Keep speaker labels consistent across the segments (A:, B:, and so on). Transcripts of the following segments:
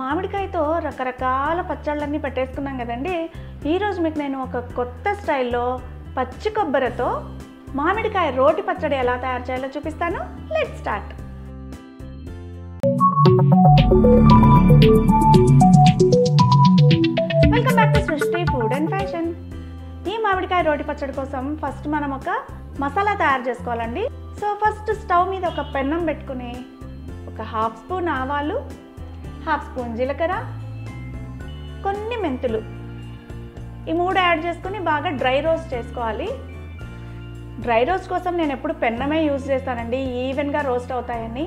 A: మామిడికాయతో రకరకాల పచ్చళ్ళన్నీ పెట్టేసుకున్నాం కదండి. ఈరోజు మీకు నేను ఒక కొత్త స్టైల్లో పచ్చి కొబ్బరితో మామిడికాయ రోటి పచ్చడి ఎలా తయారు చేయాలో చూపిస్తాను. Let's start. Welcome back to సృష్టి ఫుడ్ అండ్ ఫ్యాషన్. ఈ మామిడికాయ రోటి పచ్చడి కోసం ఫస్ట్ మనం ఒక మసాలా తయారు చేసుకోవాలండి. సో ఫస్ట్ స్టవ్ మీద ఒక పెన్నం పెట్టుకుని ఒక హాఫ్ స్పూన్ ఆవాలు, హాఫ్ స్పూన్ జీలకర్ర, కొన్ని మెంతులు, ఈ మూడు యాడ్ చేసుకుని బాగా డ్రై రోస్ట్ చేసుకోవాలి. డ్రై రోస్ట్ కోసం నేను ఎప్పుడు పెన్నమే యూజ్ చేస్తానండి, ఈవెన్గా రోస్ట్ అవుతాయని.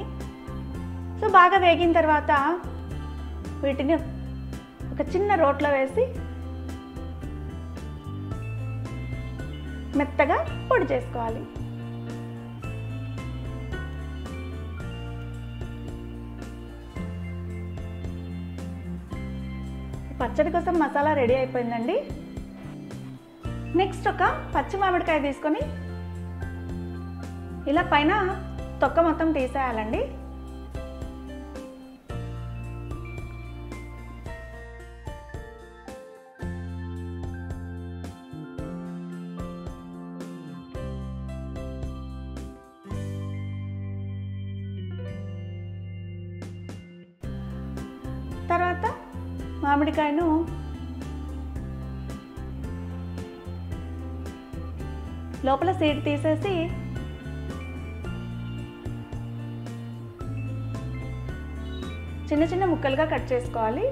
A: సో బాగా వేగిన తర్వాత వీటిని ఒక చిన్న రోట్లో వేసి మెత్తగా పొడి చేసుకోవాలి. పచ్చడి కోసం మసాలా రెడీ అయిపోయిందండి. నెక్స్ట్ ఒక పచ్చి మామిడికాయ తీసుకొని ఇలా పైన తొక్క మొత్తం తీసేయాలండి. తర్వాత మామిడికాయను లోపల సీడ్ తీసేసి చిన్న చిన్న ముక్కలుగా కట్ చేసుకోవాలి.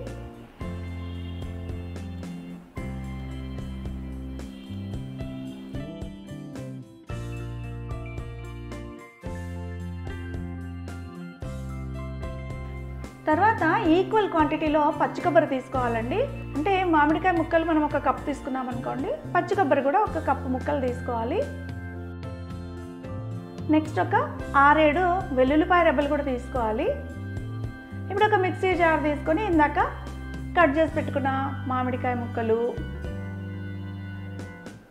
A: తర్వాత ఈక్వల్ క్వాంటిటీలో పచ్చి కొబ్బరి తీసుకోవాలండి. అంటే మామిడికాయ ముక్కలు మనం ఒక కప్పు తీసుకున్నాం అనుకోండి, పచ్చి కొబ్బరి కూడా ఒక కప్పు ముక్కలు తీసుకోవాలి. నెక్స్ట్ ఒక 6-7 వెల్లుల్లిపాయ రెబ్బలు కూడా తీసుకోవాలి. ఇప్పుడు ఒక మిక్సీ జార్ తీసుకొని ఇందాక కట్ చేసి పెట్టుకున్న మామిడికాయ ముక్కలు,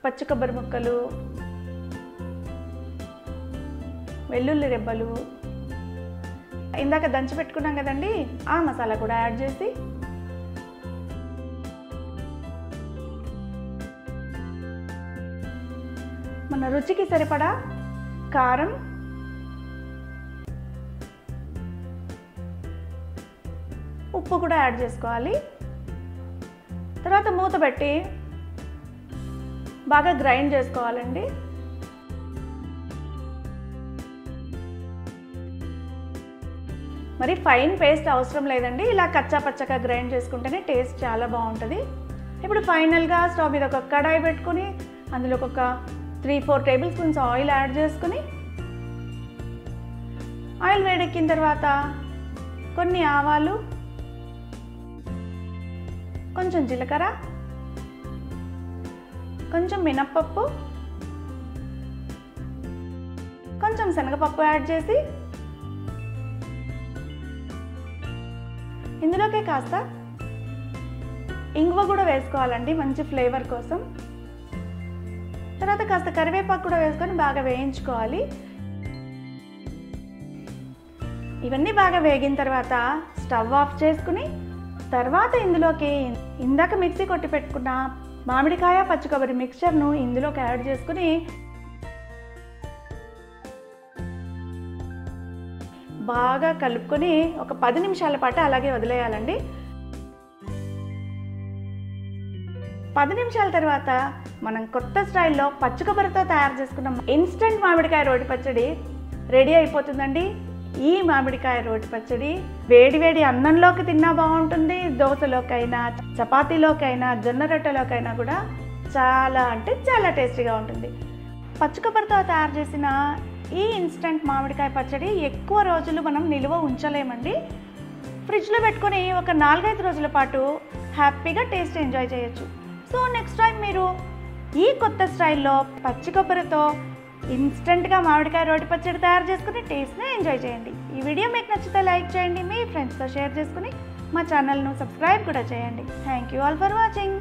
A: పచ్చి కొబ్బరి ముక్కలు, వెల్లుల్లి రెబ్బలు, ఇందాక దంచి పెట్టుకున్నాం కదండి, ఆ మసాలా కూడా యాడ్ చేసి మన రుచికి సరిపడా కారం, ఉప్పు కూడా యాడ్ చేసుకోవాలి. తర్వాత మూత పెట్టి బాగా గ్రైండ్ చేసుకోవాలండి. మరి ఫైన్ పేస్ట్ అవసరం లేదండి, ఇలా కచ్చా పచ్చగా గ్రైండ్ చేసుకుంటేనే టేస్ట్ చాలా బాగుంటుంది. ఇప్పుడు ఫైనల్గా స్టవ్ మీద ఒక కడాయి పెట్టుకుని అందులో ఒక 3-4 టేబుల్ స్పూన్స్ ఆయిల్ యాడ్ చేసుకుని, ఆయిల్ వేడెక్కిన తర్వాత కొన్ని ఆవాలు, కొంచెం జీలకర్ర, కొంచెం మినప్పప్పు, కొంచెం శనగపప్పు యాడ్ చేసి ఇందులోకే కాస్త ఇంగువ కూడా వేసుకోవాలండి మంచి ఫ్లేవర్ కోసం. తర్వాత కాస్త కరివేపాకు కూడా వేసుకొని బాగా వేయించుకోవాలి. ఇవన్నీ బాగా వేగిన తర్వాత స్టవ్ ఆఫ్ చేసుకుని తర్వాత ఇందులోకి ఇందాక మిక్సీ కొట్టి పెట్టుకున్న మామిడికాయ పచ్చి కొబ్బరి మిక్చర్ను ఇందులోకి యాడ్ చేసుకుని బాగా కలుపుకొని ఒక 10 నిమిషాల పాటు అలాగే వదిలేయాలండి. 10 నిమిషాల తర్వాత మనం కొత్త స్టైల్లో పచ్చి కొబ్బరితో తయారు చేసుకున్న ఇన్స్టెంట్ మామిడికాయ రోటి పచ్చడి రెడీ అయిపోతుందండి. ఈ మామిడికాయ రోటి పచ్చడి వేడి వేడి అన్నంలోకి తిన్నా బాగుంటుంది, దోశలోకైనా, చపాతీలోకైనా, జొన్న రొట్టెలోకైనా కూడా చాలా అంటే చాలా టేస్టీగా ఉంటుంది. పచ్చి కొబ్బరితో తయారు చేసిన ఈ ఇన్స్టెంట్ మామిడికాయ పచ్చడి ఎక్కువ రోజులు మనం నిలువ ఉంచలేమండి. ఫ్రిడ్జ్లో పెట్టుకొని ఒక 4-5 రోజుల పాటు హ్యాపీగా టేస్ట్ ఎంజాయ్ చేయొచ్చు. సో నెక్స్ట్ టైం మీరు ఈ కొత్త స్టైల్లో పచ్చి కొబ్బరితో ఇన్స్టెంట్గా మామిడికాయ రోటి పచ్చడి తయారు చేసుకుని టేస్ట్ని ఎంజాయ్ చేయండి. ఈ వీడియో మీకు నచ్చితే లైక్ చేయండి, మీ ఫ్రెండ్స్తో షేర్ చేసుకుని మా ఛానల్ను సబ్స్క్రైబ్ కూడా చేయండి. Thank you all for watching.